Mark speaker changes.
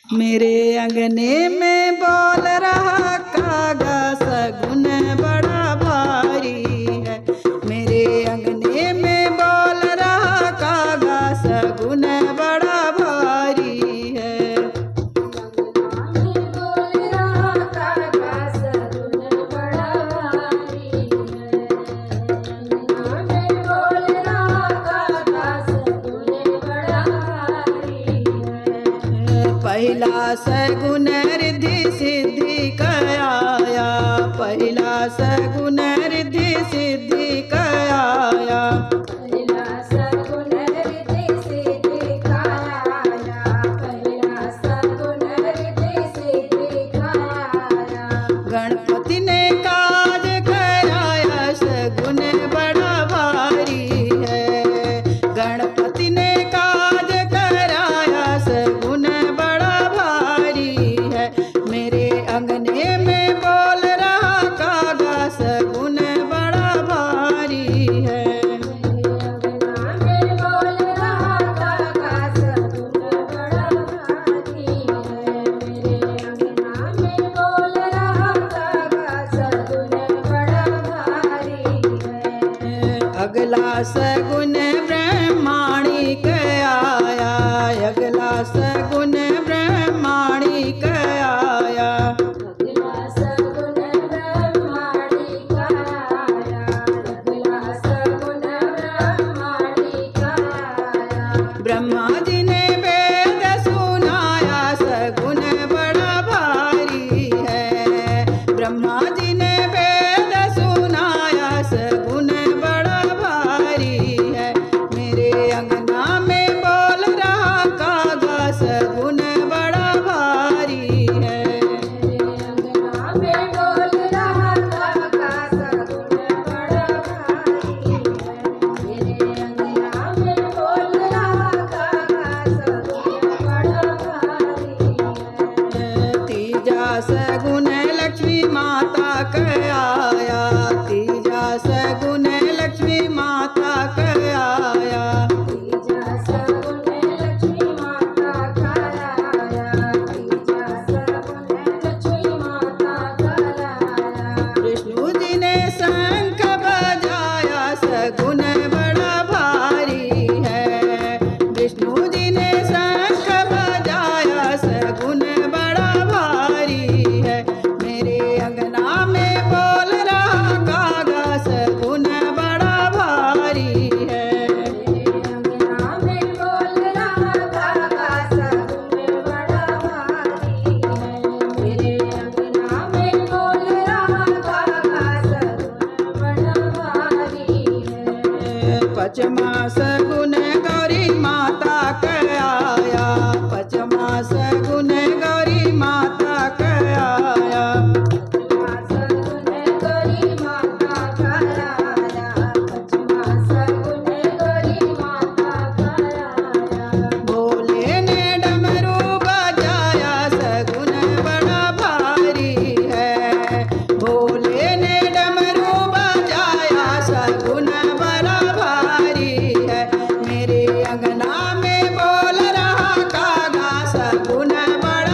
Speaker 1: मेरे अंगने में बोल रहा कागा सगुन बड़ा भारी है। मेरे अंगने में बोल रहा कागा सगुन बड़ा भारी है। पहला सगुन रिद्धि सिद्धि कयाया। पहला सगुन रिद्धि सिद्धि कयाया।
Speaker 2: पहला सगुन रिद्धि सिद्धि कयाया। पहला सगुन रिद्धि सिद्धि कयाया।
Speaker 1: गणपति ने काज कराया सगुन बड़ा भारी है। गणपति ने काज कराया सगुन बड़ा भारी है। मेरे अंगने में बोल रहा कागा सगुन बड़ा भारी है। अगला सगुन ब्रह्माणिक आया। अगला सगुन ब्रह्माणिक आया।
Speaker 2: अगला सगुन ब्रह्माणिक आया। अगला सगुन ब्रह्माणिक आया।
Speaker 1: ब्रह्मा जी ने वेद सुनाया सगुन बड़ा भारी है। ब्रह्मा जी ने वेद सुनाया सगुन बड़ा भारी है। मेरे अंगना में बोल रहा कागा सगुन बड़ा भारी है।
Speaker 2: मेरे अंगना में बोल रहा कागा सगुन बड़ा भारी है। मेरे अंगना में बोल रहा कागा सगुन बड़ा भारी है।
Speaker 1: तीजा सगुन लक्ष्मी माता कयाया। तीजा सगुन लक्ष्मी माता कयाया।
Speaker 2: तीजा सगुन लक्ष्मी माता कयाया। तीजा सगुन लक्ष्मी माता कयाया।
Speaker 1: विष्णु जी ने शंख बजाया सगुन बड़ा भारी है। विष्णु जी ने शंख बजाया सगुन बड़ा भारी है। मेरे अंगना में बोल रहा कागा सगुन बड़ा भारी है।
Speaker 2: मेरे अंगना में बोल रहा कागा सगुन बड़ा भारी है। मेरे अंगना में बोल रहा कागा सगुन बड़ा भारी है।
Speaker 1: पचमा सगुन गौरी माता कयाया। पचमा सगुन गौरी माता कयाया।
Speaker 2: पचमा सगुन गौरी माता कयाया। पचमा सगुन गौरी माता कयाया।
Speaker 1: भोले ने डमरू बजाया सगुन बड़ा भारी है। भोले ने डमरू बजाया सगुन बड़ा भारी है। मेरे अंगना में बोल रहा कागा सगुन बड़ा